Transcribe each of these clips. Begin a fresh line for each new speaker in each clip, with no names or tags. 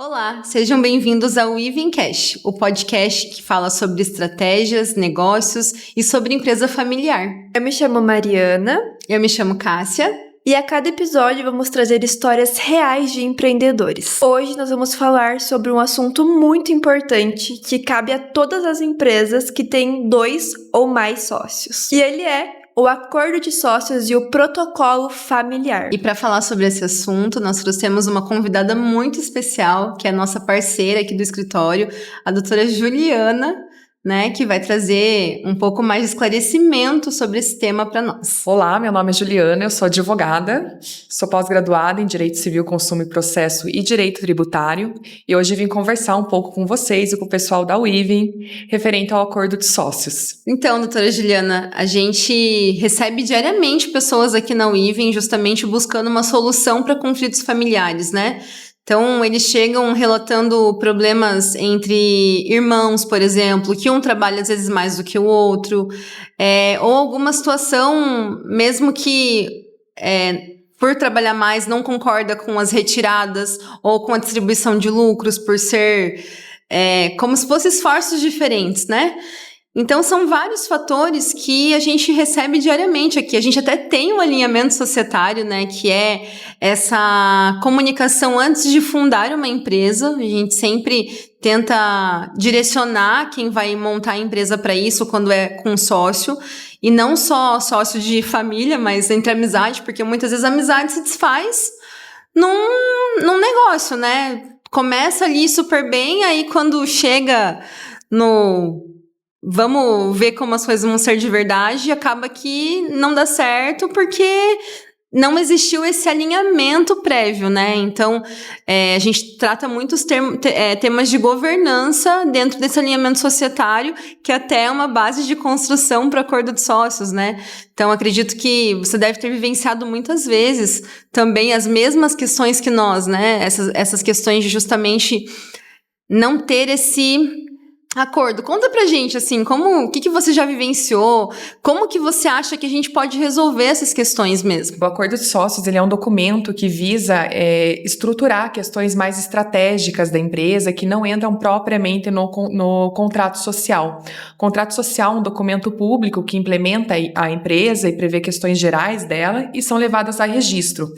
Olá, sejam bem-vindos ao Weaving o podcast que fala sobre estratégias, negócios e sobre empresa familiar.
Eu me chamo Mariana.
Eu me chamo Cássia.
E a cada episódio vamos trazer histórias reais de empreendedores. Hoje nós vamos falar sobre um assunto muito importante que cabe a todas as empresas que têm 2 ou mais sócios. E ele é o acordo de sócios e o protocolo familiar.
E para falar sobre esse assunto, nós trouxemos uma convidada muito especial, que é a nossa parceira aqui do escritório, a doutora Juliana, né, que vai trazer um pouco mais de esclarecimento sobre esse tema para nós.
Olá, meu nome é Juliana, eu sou advogada, sou pós-graduada em Direito Civil, Consumo e Processo e Direito Tributário, e hoje vim conversar um pouco com vocês e com o pessoal da Weaving, referente ao acordo de sócios.
Então, doutora Juliana, a gente recebe diariamente pessoas aqui na Weaving justamente buscando uma solução para conflitos familiares, né? Então, eles chegam relatando problemas entre irmãos, por exemplo, que um trabalha às vezes mais do que o outro, ou alguma situação, mesmo que por trabalhar mais não concorda com as retiradas ou com a distribuição de lucros por ser como se fossem esforços diferentes, né? Então, são vários fatores que a gente recebe diariamente aqui. A gente até tem um alinhamento societário, né, que é essa comunicação antes de fundar uma empresa. A gente sempre tenta direcionar quem vai montar a empresa para isso quando é com sócio. E não só sócio de família, mas entre amizade, porque muitas vezes a amizade se desfaz num negócio, né? Começa ali super bem, aí quando chega vamos ver como as coisas vão ser de verdade, e acaba que não dá certo porque não existiu esse alinhamento prévio, né? Então, a gente trata muitos temas de governança dentro desse alinhamento societário, que até é uma base de construção para o acordo de sócios, né? Então, acredito que você deve ter vivenciado muitas vezes também as mesmas questões que nós, né? Essas questões de justamente não ter esse acordo. Conta pra gente, assim, o que você já vivenciou? Como que você acha que a gente pode resolver essas questões mesmo?
O acordo de sócios, ele é um documento que visa estruturar questões mais estratégicas da empresa que não entram propriamente no contrato social. O contrato social é um documento público que implementa a empresa e prevê questões gerais dela e são levadas a registro.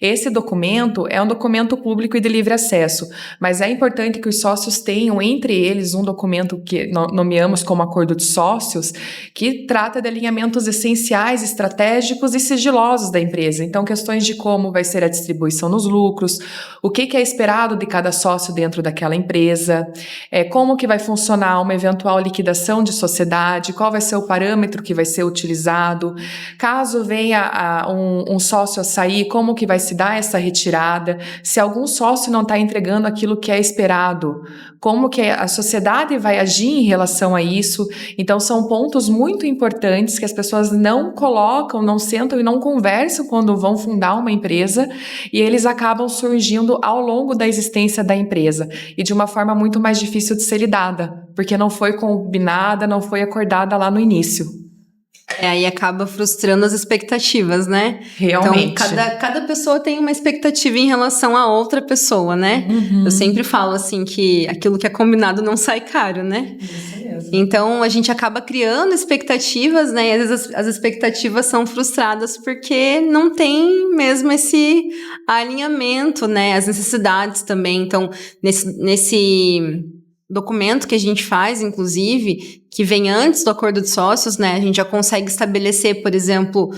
Esse documento é um documento público e de livre acesso, mas é importante que os sócios tenham entre eles um documento que nomeamos como acordo de sócios, que trata de alinhamentos essenciais, estratégicos e sigilosos da empresa. Então, questões de como vai ser a distribuição nos lucros, o que é esperado de cada sócio dentro daquela empresa, como que vai funcionar uma eventual liquidação de sociedade, qual vai ser o parâmetro que vai ser utilizado, caso venha um sócio a sair, como que vai se dar essa retirada, se algum sócio não está entregando aquilo que é esperado, como que a sociedade vai agir em relação a isso. Então, são pontos muito importantes que as pessoas não colocam, não sentam e não conversam quando vão fundar uma empresa, e eles acabam surgindo ao longo da existência da empresa, e de uma forma muito mais difícil de ser lidada, porque não foi combinada, não foi acordada lá no início.
Aí acaba frustrando as expectativas, né?
Realmente.
Então, cada pessoa tem uma expectativa em relação a outra pessoa, né?
Uhum.
Eu sempre falo, assim, que aquilo que é combinado não sai caro, né?
Isso mesmo.
Então, a gente acaba criando expectativas, né? E às vezes as expectativas são frustradas porque não tem mesmo esse alinhamento, né? As necessidades também. Então, nesse documento que a gente faz, inclusive, que vem antes do acordo de sócios, né? A gente já consegue estabelecer, por exemplo,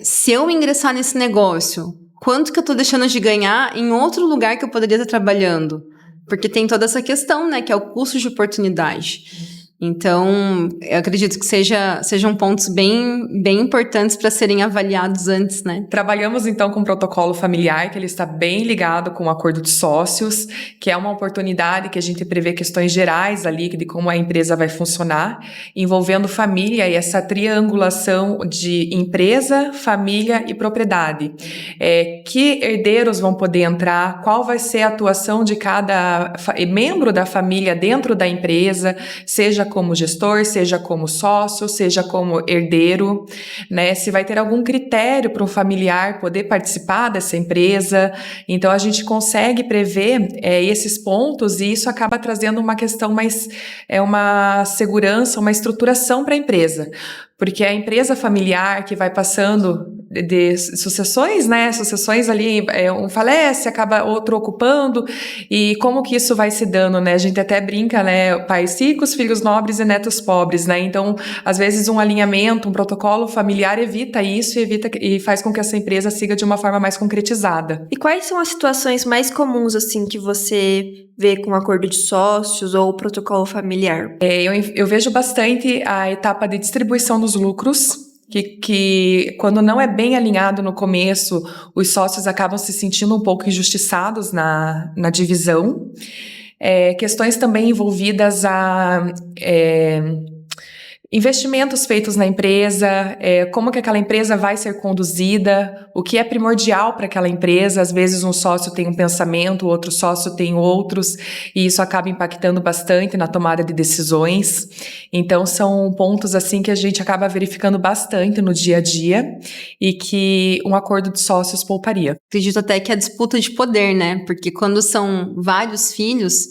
se eu ingressar nesse negócio, quanto que eu tô deixando de ganhar em outro lugar que eu poderia estar trabalhando? Porque tem toda essa questão, né? Que é o custo de oportunidade. Então, eu acredito que sejam pontos bem importantes para serem avaliados antes, né?
Trabalhamos, então, com o protocolo familiar, que ele está bem ligado com o acordo de sócios, que é uma oportunidade que a gente prevê questões gerais ali de como a empresa vai funcionar, envolvendo família e essa triangulação de empresa, família e propriedade. Que herdeiros vão poder entrar, qual vai ser a atuação de cada membro da família dentro da empresa, seja como gestor, seja como sócio, seja como herdeiro, né? Se vai ter algum critério para um familiar poder participar dessa empresa. Então, a gente consegue prever esses pontos e isso acaba trazendo uma questão mais, uma segurança, uma estruturação para a empresa. Porque a empresa familiar que vai passando de sucessões, né? Sucessões ali, um falece, acaba outro ocupando, e como que isso vai se dando, né? A gente até brinca, né? Pais ricos, filhos nobres e netos pobres, né? Então, às vezes um alinhamento, um protocolo familiar evita isso e faz com que essa empresa siga de uma forma mais concretizada.
E quais são as situações mais comuns, assim, que você vê com acordo de sócios ou protocolo familiar?
Eu vejo bastante a etapa de distribuição dos lucros, que quando não é bem alinhado no começo, os sócios acabam se sentindo um pouco injustiçados na divisão. Questões também envolvidas a investimentos feitos na empresa, como que aquela empresa vai ser conduzida, o que é primordial para aquela empresa. Às vezes um sócio tem um pensamento, o outro sócio tem outros, e isso acaba impactando bastante na tomada de decisões. Então são pontos assim que a gente acaba verificando bastante no dia a dia e que um acordo de sócios pouparia.
Acredito até que a disputa de poder, né? Porque quando são vários filhos,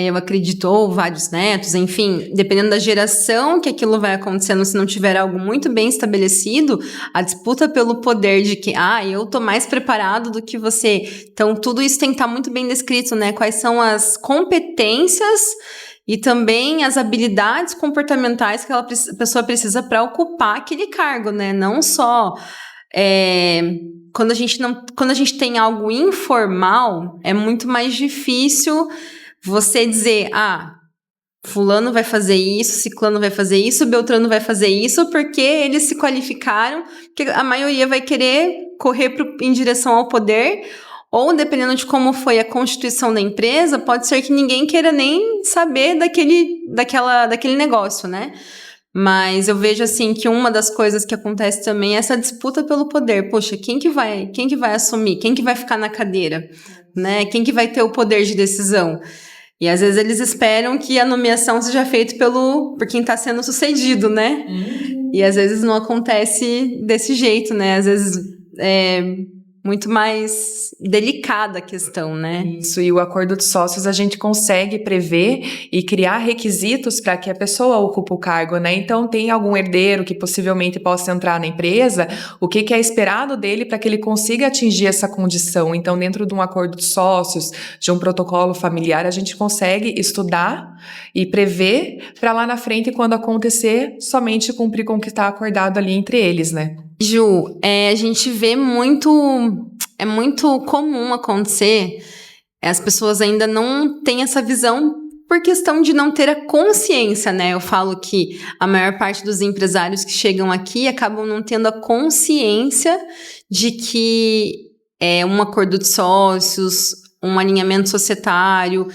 eu acredito, ou vários netos, enfim, dependendo da geração que aquilo vai acontecendo, se não tiver algo muito bem estabelecido, a disputa pelo poder de que, eu tô mais preparado do que você. Então, tudo isso tem que estar muito bem descrito, né? Quais são as competências e também as habilidades comportamentais que a pessoa precisa para ocupar aquele cargo, né? Não só... Quando a gente tem algo informal, é muito mais difícil você dizer, fulano vai fazer isso, ciclano vai fazer isso, beltrano vai fazer isso, porque eles se qualificaram, porque a maioria vai querer correr em direção ao poder, ou dependendo de como foi a constituição da empresa, pode ser que ninguém queira nem saber daquele negócio, né? Mas eu vejo assim que uma das coisas que acontece também é essa disputa pelo poder. Poxa, quem que vai assumir? Quem que vai ficar na cadeira? Né? Quem que vai ter o poder de decisão? E às vezes eles esperam que a nomeação seja feita por quem está sendo sucedido, né? E às vezes não acontece desse jeito, né? Às vezes muito mais delicada a questão, né?
Isso, e o acordo de sócios a gente consegue prever e criar requisitos para que a pessoa ocupe o cargo, né? Então, tem algum herdeiro que possivelmente possa entrar na empresa, o que é esperado dele para que ele consiga atingir essa condição? Então, dentro de um acordo de sócios, de um protocolo familiar, a gente consegue estudar e prever para lá na frente, quando acontecer, somente cumprir com o que está acordado ali entre eles, né?
Ju, a gente vê é muito comum acontecer, as pessoas ainda não têm essa visão por questão de não ter a consciência, né? Eu falo que a maior parte dos empresários que chegam aqui acabam não tendo a consciência de que um acordo de sócios, um alinhamento societário,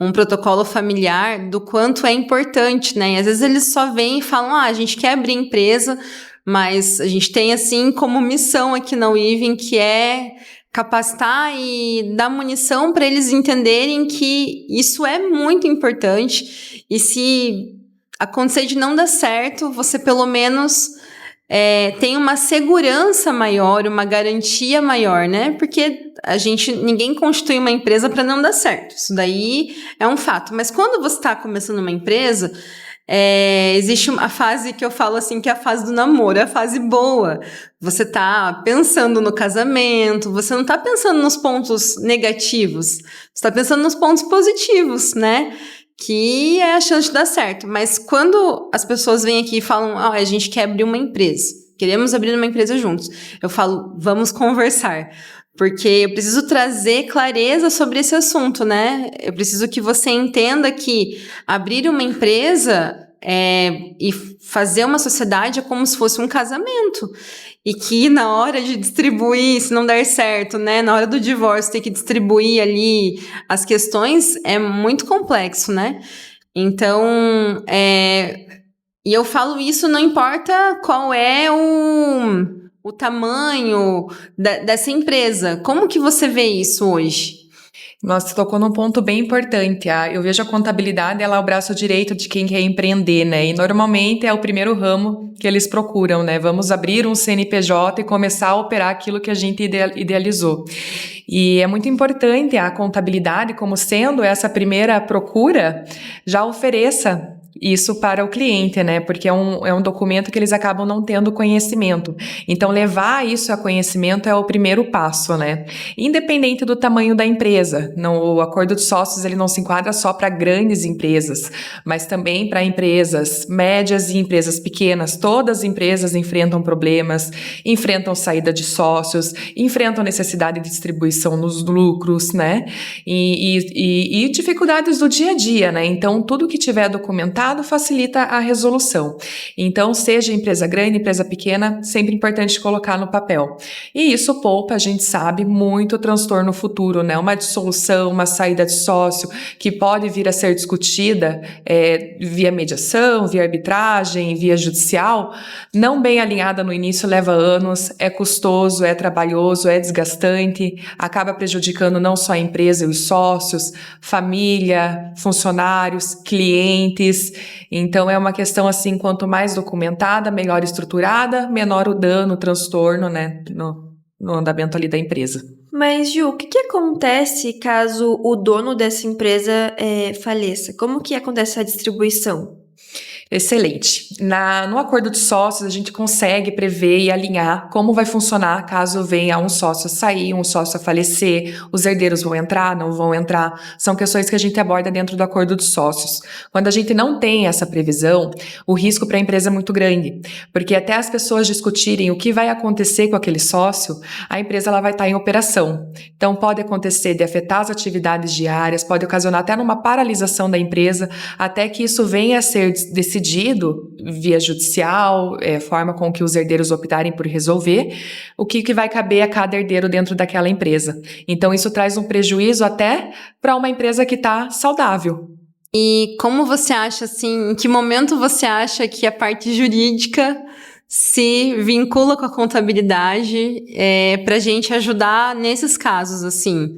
um protocolo familiar, do quanto é importante, né? E às vezes eles só vêm e falam, a gente quer abrir empresa, mas a gente tem, assim, como missão aqui na Weaving, que é capacitar e dar munição para eles entenderem que isso é muito importante. E se acontecer de não dar certo, você pelo menos tem uma segurança maior, uma garantia maior, né? Porque ninguém constitui uma empresa para não dar certo. Isso daí é um fato. Mas quando você está começando uma empresa... existe a fase que eu falo assim, que é a fase do namoro, é a fase boa. Você tá pensando no casamento, você não tá pensando nos pontos negativos, você tá pensando nos pontos positivos, né? Que é a chance de dar certo. Mas quando as pessoas vêm aqui e falam, a gente quer abrir uma empresa, queremos abrir uma empresa juntos, eu falo, vamos conversar. Porque eu preciso trazer clareza sobre esse assunto, né? Eu preciso que você entenda que abrir uma empresa e fazer uma sociedade é como se fosse um casamento. E que na hora de distribuir, se não der certo, né? Na hora do divórcio, ter que distribuir ali as questões é muito complexo, né? Então, e eu falo isso, não importa qual é o tamanho dessa empresa. Como que você vê isso hoje?
Nossa, você tocou num ponto bem importante. Eu vejo a contabilidade, ela é o braço direito de quem quer empreender, né? E normalmente é o primeiro ramo que eles procuram, né? Vamos abrir um CNPJ e começar a operar aquilo que a gente idealizou. E é muito importante a contabilidade, como sendo essa primeira procura, já ofereça isso para o cliente, né? Porque é um documento que eles acabam não tendo conhecimento. Então, levar isso a conhecimento é o primeiro passo, né? Independente do tamanho da empresa. O acordo de sócios, ele não se enquadra só para grandes empresas, mas também para empresas médias e empresas pequenas. Todas as empresas enfrentam problemas, enfrentam saída de sócios, enfrentam necessidade de distribuição nos lucros, né? E dificuldades do dia a dia, né? Então, tudo que tiver documentado facilita a resolução. Então, seja empresa grande, empresa pequena, sempre importante colocar no papel. E isso poupa, a gente sabe, muito transtorno futuro, né? Uma dissolução, uma saída de sócio, que pode vir a ser discutida via mediação, via arbitragem, via judicial, não bem alinhada no início, leva anos, é custoso, é trabalhoso, é desgastante, acaba prejudicando não só a empresa e os sócios, família, funcionários, clientes. Então, é uma questão assim, quanto mais documentada, melhor estruturada, menor o dano, o transtorno, né, no andamento ali da empresa.
Mas, Ju, o que acontece caso o dono dessa empresa faleça? Como que acontece a distribuição?
Excelente. No acordo de sócios, a gente consegue prever e alinhar como vai funcionar caso venha um sócio a sair, um sócio a falecer, os herdeiros vão entrar, não vão entrar. São questões que a gente aborda dentro do acordo de sócios. Quando a gente não tem essa previsão, o risco para a empresa é muito grande, porque até as pessoas discutirem o que vai acontecer com aquele sócio, a empresa ela vai estar em operação. Então, pode acontecer de afetar as atividades diárias, pode ocasionar até numa paralisação da empresa, até que isso venha a ser decidido via judicial, forma com que os herdeiros optarem por resolver, o que vai caber a cada herdeiro dentro daquela empresa. Então, isso traz um prejuízo até para uma empresa que está saudável.
E como você acha, assim, em que momento você acha que a parte jurídica se vincula com a contabilidade para a gente ajudar nesses casos, assim?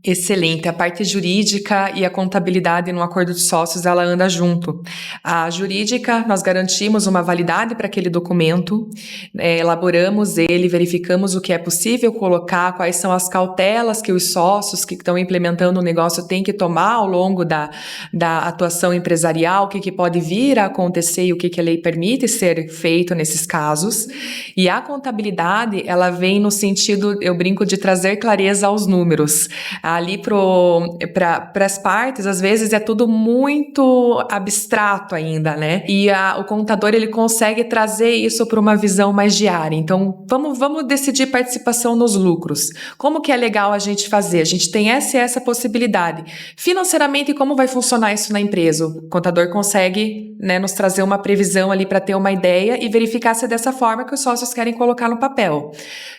Excelente. A parte jurídica e a contabilidade no acordo de sócios, ela anda junto. A jurídica, nós garantimos uma validade para aquele documento, elaboramos ele, verificamos o que é possível colocar, quais são as cautelas que os sócios que estão implementando o negócio têm que tomar ao longo da atuação empresarial, o que pode vir a acontecer e o que a lei permite ser feito nesses casos. E a contabilidade, ela vem no sentido, eu brinco, de trazer clareza aos números. Ali para as partes, às vezes é tudo muito abstrato ainda, né? E o contador, ele consegue trazer isso para uma visão mais diária. Então, vamos decidir participação nos lucros. Como que é legal a gente fazer? A gente tem essa possibilidade. Financeiramente, como vai funcionar isso na empresa? O contador consegue, né, nos trazer uma previsão ali para ter uma ideia e verificar se é dessa forma que os sócios querem colocar no papel.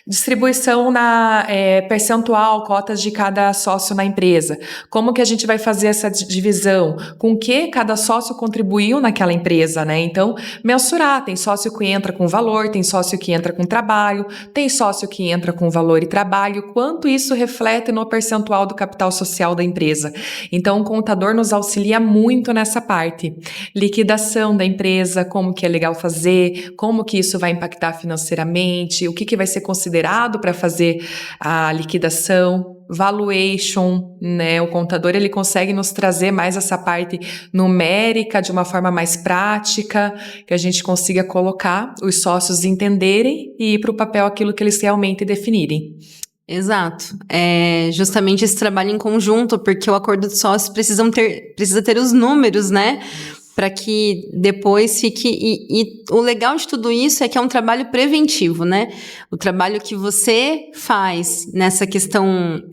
Distribuição na percentual, cotas de cada sócio na empresa. Como que a gente vai fazer essa divisão? Com que cada sócio contribuiu naquela empresa, né? Então, mensurar. Tem sócio que entra com valor, tem sócio que entra com trabalho, tem sócio que entra com valor e trabalho. Quanto isso reflete no percentual do capital social da empresa? Então, o contador nos auxilia muito nessa parte. Liquidação da empresa, como que é legal fazer, como que isso vai impactar financeiramente, o que vai ser considerado para fazer a liquidação. Valuation, né? O contador, ele consegue nos trazer mais essa parte numérica de uma forma mais prática, que a gente consiga colocar os sócios entenderem e ir para o papel aquilo que eles realmente definirem.
Exato. É justamente esse trabalho em conjunto, porque o acordo de sócios precisa ter os números, né? Para que depois fique... E o legal de tudo isso é que é um trabalho preventivo, né? O trabalho que você faz nessa questão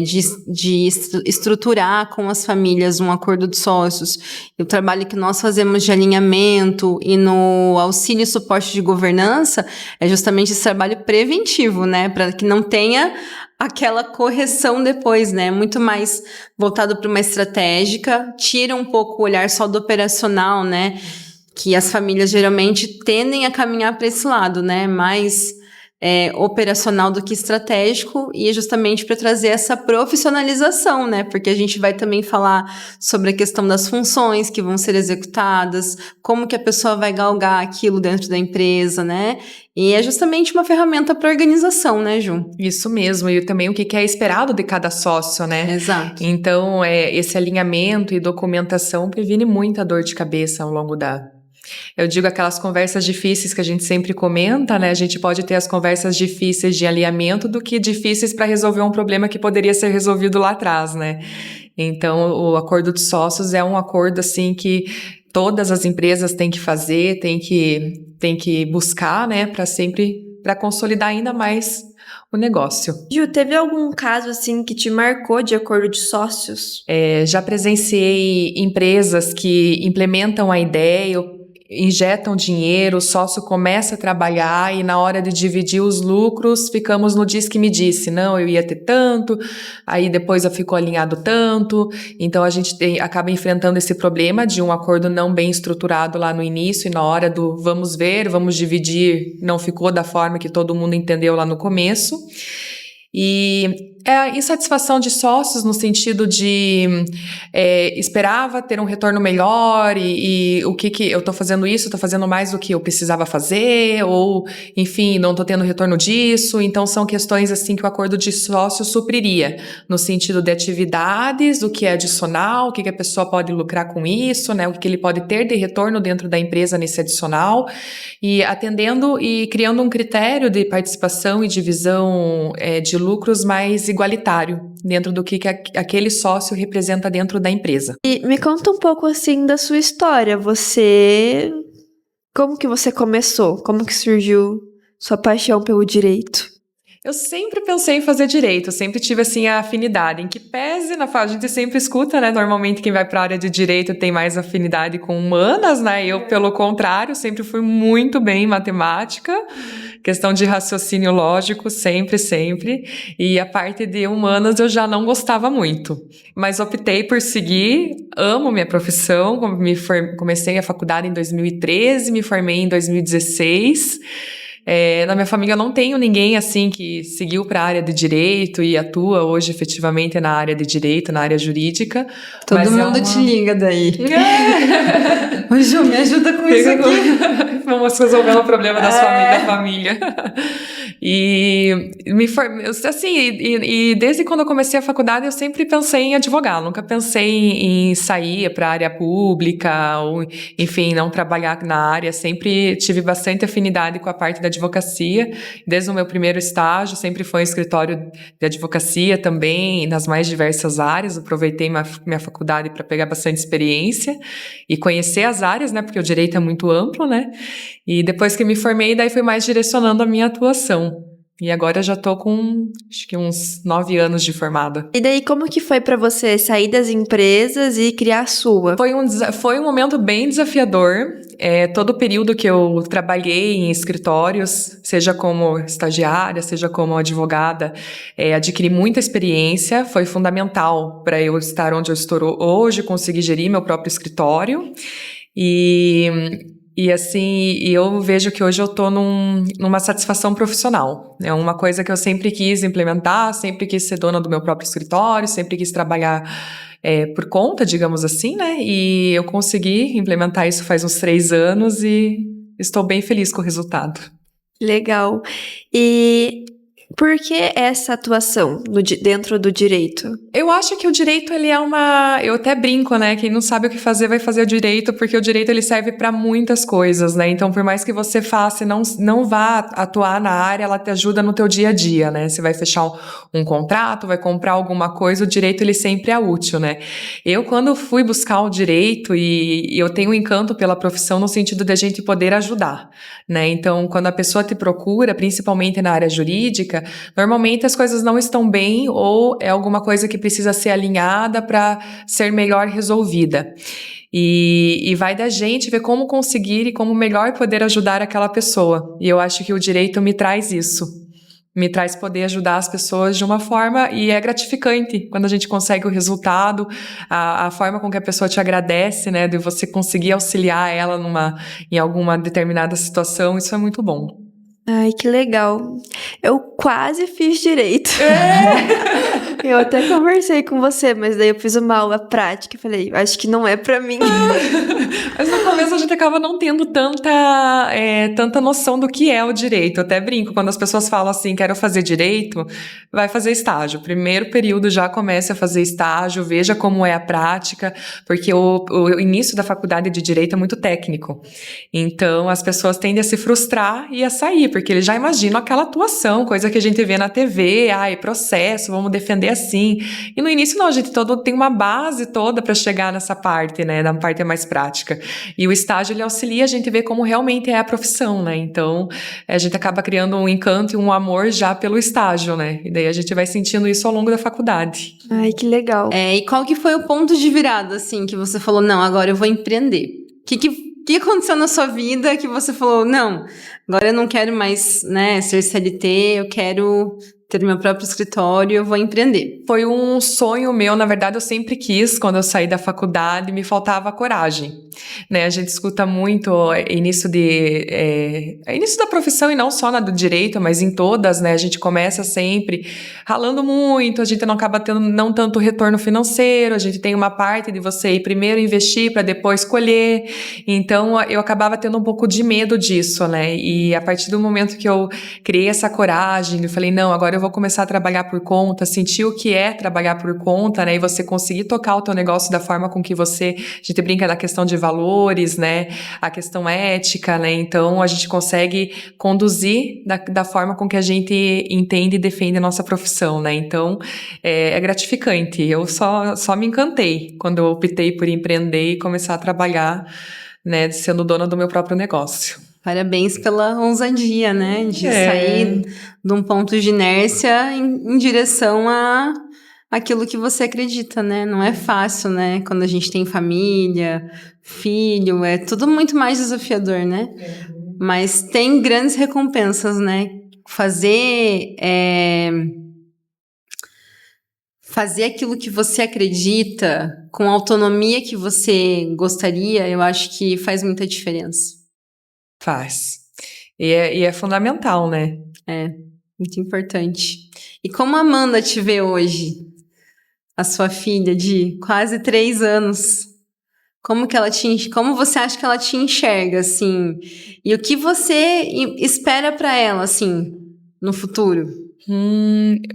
de estruturar com as famílias um acordo de sócios, e o trabalho que nós fazemos de alinhamento e no auxílio e suporte de governança, é justamente esse trabalho preventivo, né? Para que não tenha aquela correção depois, né? Muito mais voltado para uma estratégica, tira um pouco o olhar só do operacional, né? Que as famílias geralmente tendem a caminhar para esse lado, né? Mais operacional do que estratégico, e é justamente para trazer essa profissionalização, né? Porque a gente vai também falar sobre a questão das funções que vão ser executadas, como que a pessoa vai galgar aquilo dentro da empresa, né? E é justamente uma ferramenta para organização, né, Ju?
Isso mesmo, e também o que é esperado de cada sócio, né?
Exato.
Então, esse alinhamento e documentação previne muita dor de cabeça ao longo eu digo aquelas conversas difíceis que a gente sempre comenta, né? A gente pode ter as conversas difíceis de alinhamento do que difíceis para resolver um problema que poderia ser resolvido lá atrás, né? Então, o acordo de sócios é um acordo, assim, que todas as empresas têm que fazer, têm que buscar, né? Para consolidar ainda mais o negócio.
Ju, teve algum caso, assim, que te marcou de acordo de sócios?
Já presenciei empresas que implementam a ideia, injetam dinheiro, o sócio começa a trabalhar e na hora de dividir os lucros, ficamos no diz que me disse, não, eu ia ter tanto, aí depois eu fico alinhado tanto, então a gente acaba enfrentando esse problema de um acordo não bem estruturado lá no início e na hora do vamos ver, vamos dividir, não ficou da forma que todo mundo entendeu lá no começo. E a insatisfação de sócios no sentido de esperava ter um retorno melhor e o que eu estou fazendo isso, estou fazendo mais do que eu precisava fazer, ou enfim, não estou tendo retorno disso. Então são questões assim que o acordo de sócio supriria, no sentido de atividades, do que é adicional, o que a pessoa pode lucrar com isso, né? O que ele pode ter de retorno dentro da empresa nesse adicional, e atendendo e criando um critério de participação e divisão de lucros mais igualitário dentro do que aquele sócio representa dentro da empresa.
E me conta um pouco, assim, da sua história. Como que você começou? Como que surgiu sua paixão pelo direito?
Eu sempre pensei em fazer direito, sempre tive, assim, a afinidade, em que pese, a gente sempre escuta, né, normalmente quem vai para a área de direito tem mais afinidade com humanas, né, eu, pelo contrário, sempre fui muito bem em matemática, questão de raciocínio lógico, sempre, e a parte de humanas eu já não gostava muito, mas optei por seguir, amo minha profissão, comecei a faculdade em 2013, me formei em 2016, na minha família eu não tenho ninguém assim que seguiu para a área de direito e atua hoje efetivamente na área de direito, na área jurídica.
Todo mundo te liga daí. Ô, Ju, me ajuda com isso aqui.
Vamos resolver o problema da família. E me formei, assim, e desde quando eu comecei a faculdade eu sempre pensei em advogar, nunca pensei em sair para a área pública ou, enfim, não trabalhar na área, sempre tive bastante afinidade com a parte da advocacia, desde o meu primeiro estágio, sempre foi em escritório de advocacia também, nas mais diversas áreas, aproveitei minha faculdade para pegar bastante experiência e conhecer as áreas, né, porque o direito é muito amplo, né, e depois que me formei, daí fui mais direcionando a minha atuação. E agora eu já tô com, acho que uns 9 anos de formada.
E daí, como que foi pra você sair das empresas e criar a sua?
Foi um momento bem desafiador. Todo o período que eu trabalhei em escritórios, seja como estagiária, seja como advogada, adquiri muita experiência. Foi fundamental para eu estar onde eu estou hoje, conseguir gerir meu próprio escritório. E assim, eu vejo que hoje eu tô numa satisfação profissional. É uma coisa que eu sempre quis implementar, sempre quis ser dona do meu próprio escritório, sempre quis trabalhar por conta, digamos assim, né? E eu consegui implementar isso faz uns 3 anos e estou bem feliz com o resultado.
Legal. E por que essa atuação dentro do direito?
Eu acho que o direito, ele é eu até brinco, né? Quem não sabe o que fazer, vai fazer o direito, porque o direito, ele serve para muitas coisas, né? Então, por mais que você faça e não vá atuar na área, ela te ajuda no teu dia a dia, né? Você vai fechar um contrato, vai comprar alguma coisa, o direito, ele sempre é útil, né? Eu, quando fui buscar o direito, e eu tenho um encanto pela profissão no sentido de a gente poder ajudar, né? Então, quando a pessoa te procura, principalmente na área jurídica, normalmente as coisas não estão bem ou é alguma coisa que precisa ser alinhada para ser melhor resolvida. E vai da gente ver como conseguir e como melhor poder ajudar aquela pessoa. E eu acho que o direito me traz isso. Me traz poder ajudar as pessoas de uma forma, e é gratificante quando a gente consegue o resultado, a forma com que a pessoa te agradece, né, de você conseguir auxiliar ela em alguma determinada situação, isso é muito bom.
Ai, que legal. Eu quase fiz direito. Eu até conversei com você, mas daí eu fiz uma aula prática e falei, acho que não é pra mim.
Mas no começo a gente acaba não tendo tanta noção do que é o direito. Eu até brinco, quando as pessoas falam assim, quero fazer direito, vai fazer estágio. Primeiro período já comece a fazer estágio, veja como é a prática, porque o início da faculdade de direito é muito técnico. Então as pessoas tendem a se frustrar e a sair, porque eles já imaginam aquela atuação, coisa que a gente vê na TV, processo, vamos defender assim. E no início não, a gente tem uma base toda para chegar nessa parte, né, na parte mais prática. E o estágio, ele auxilia a gente a ver como realmente é a profissão, né, então a gente acaba criando um encanto e um amor já pelo estágio, né, e daí a gente vai sentindo isso ao longo da faculdade.
Ai, que legal.
E qual que foi o ponto de virada, assim, que você falou, não, agora eu vou empreender? O que aconteceu na sua vida que você falou, não, agora eu não quero mais, né, ser CLT, eu quero ter meu próprio escritório, eu vou empreender?
Foi um sonho meu, na verdade eu sempre quis, quando eu saí da faculdade, me faltava coragem, né, a gente escuta muito início da profissão e não só na do direito, mas em todas, né, a gente começa sempre ralando muito, a gente não acaba tendo não tanto retorno financeiro, a gente tem uma parte de você ir primeiro investir para depois colher, então eu acabava tendo um pouco de medo disso, né, e a partir do momento que eu criei essa coragem, eu falei, não, agora eu vou começar a trabalhar por conta, sentir o que é trabalhar por conta, né, e você conseguir tocar o teu negócio da forma com que a gente brinca na questão de valores, né, a questão ética, né, então a gente consegue conduzir da forma com que a gente entende e defende a nossa profissão, né, então é gratificante, eu só me encantei quando eu optei por empreender e começar a trabalhar, né, sendo dona do meu próprio negócio.
Parabéns pela ousadia, né? De sair de um ponto de inércia em direção a aquilo que você acredita, né? Não é fácil, né? Quando a gente tem família, filho, é tudo muito mais desafiador, né? Mas tem grandes recompensas, né? Fazer aquilo que você acredita com a autonomia que você gostaria, eu acho que faz muita diferença.
Faz. E é fundamental, né?
É, muito importante. E como a Amanda te vê hoje? A sua filha de quase 3 anos. Como você acha que ela te enxerga, assim? E o que você espera pra ela, assim, no futuro?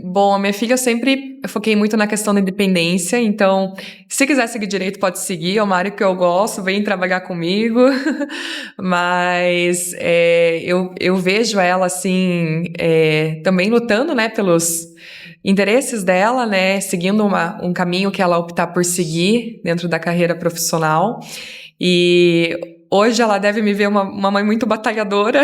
Bom, a minha filha eu sempre foquei muito na questão da independência, então se quiser seguir direito pode seguir, é uma área que eu gosto, vem trabalhar comigo, mas eu vejo ela assim, também lutando, né, pelos interesses dela, né, seguindo um caminho que ela optar por seguir dentro da carreira profissional, e hoje ela deve me ver uma mãe muito batalhadora.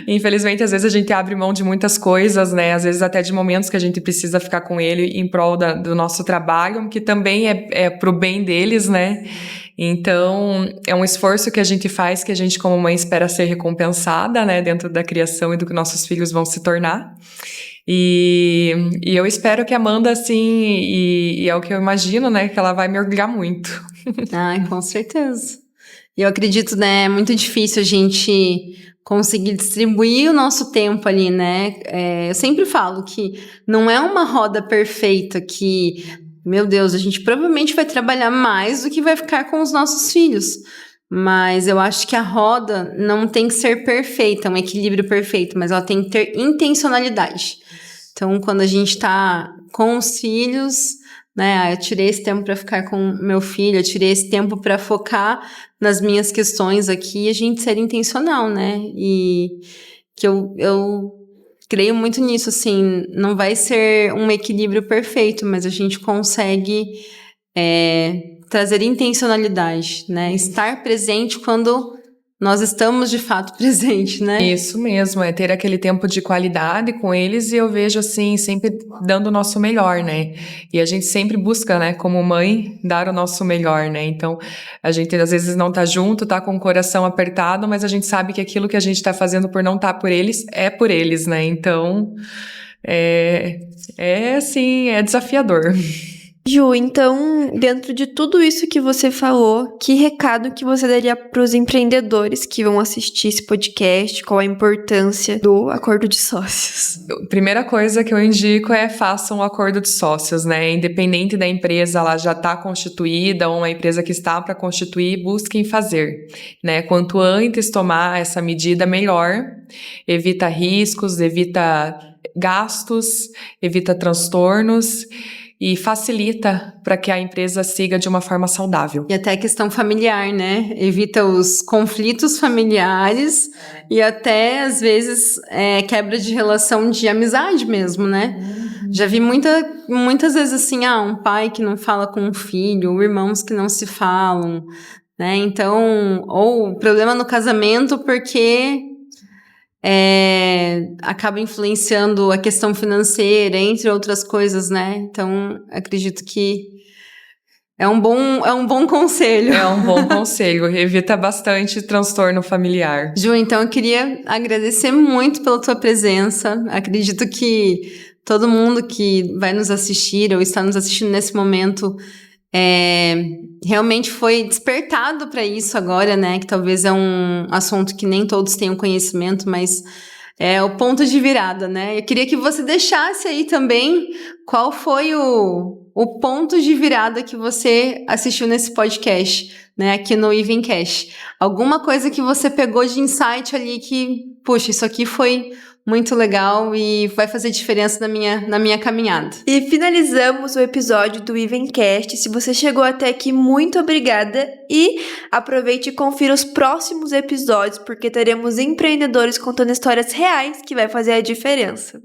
Infelizmente, às vezes a gente abre mão de muitas coisas, né? Às vezes até de momentos que a gente precisa ficar com ele em prol do nosso trabalho, que também é pro bem deles, né? Então, é um esforço que a gente faz, que a gente como mãe espera ser recompensada, né? Dentro da criação e do que nossos filhos vão se tornar. E eu espero que a Amanda, assim, e é o que eu imagino, né? Que ela vai me orgulhar muito.
Ai, com certeza. E eu acredito, né, é muito difícil a gente conseguir distribuir o nosso tempo ali, né? Eu sempre falo que não é uma roda perfeita que, meu Deus, a gente provavelmente vai trabalhar mais do que vai ficar com os nossos filhos. Mas eu acho que a roda não tem que ser perfeita, um equilíbrio perfeito, mas ela tem que ter intencionalidade. Então, quando a gente tá com os filhos, né, eu tirei esse tempo para ficar com meu filho, eu tirei esse tempo para focar nas minhas questões aqui, e a gente ser intencional, né? E que eu creio muito nisso, assim, não vai ser um equilíbrio perfeito, mas a gente consegue trazer intencionalidade, né? Estar presente quando nós estamos de fato presentes, né?
Isso mesmo, é ter aquele tempo de qualidade com eles, e eu vejo assim, sempre dando o nosso melhor, né? E a gente sempre busca, né, como mãe, dar o nosso melhor, né? Então, a gente às vezes não tá junto, tá com o coração apertado, mas a gente sabe que aquilo que a gente tá fazendo por não estar por eles, é por eles, né? Então, assim, é desafiador.
Ju, então, dentro de tudo isso que você falou, que recado que você daria para os empreendedores que vão assistir esse podcast? Qual a importância do acordo de sócios?
Primeira coisa que eu indico é façam um acordo de sócios, né? Independente da empresa, ela já está constituída ou uma empresa que está para constituir, busquem fazer, né? Quanto antes tomar essa medida, melhor. Evita riscos, evita gastos, evita transtornos e facilita para que a empresa siga de uma forma saudável.
E até a questão familiar, né? Evita os conflitos familiares e até, às vezes, quebra de relação de amizade mesmo, né? Já vi muitas vezes assim, um pai que não fala com um filho, ou irmãos que não se falam, né? Então, ou problema no casamento porque acaba influenciando a questão financeira, entre outras coisas, né? Então, acredito que é um bom conselho.
É um bom conselho, evita bastante transtorno familiar.
Ju, então eu queria agradecer muito pela tua presença. Acredito que todo mundo que vai nos assistir ou está nos assistindo nesse momento realmente foi despertado para isso agora, né? Que talvez é um assunto que nem todos tenham conhecimento, mas é o ponto de virada, né? Eu queria que você deixasse aí também qual foi o ponto de virada que você assistiu nesse podcast, né? Aqui no Evencast. Alguma coisa que você pegou de insight ali que, puxa, isso aqui foi muito legal e vai fazer diferença na minha caminhada.
E finalizamos o episódio do Evencast. Se você chegou até aqui, muito obrigada e aproveite e confira os próximos episódios, porque teremos empreendedores contando histórias reais que vai fazer a diferença.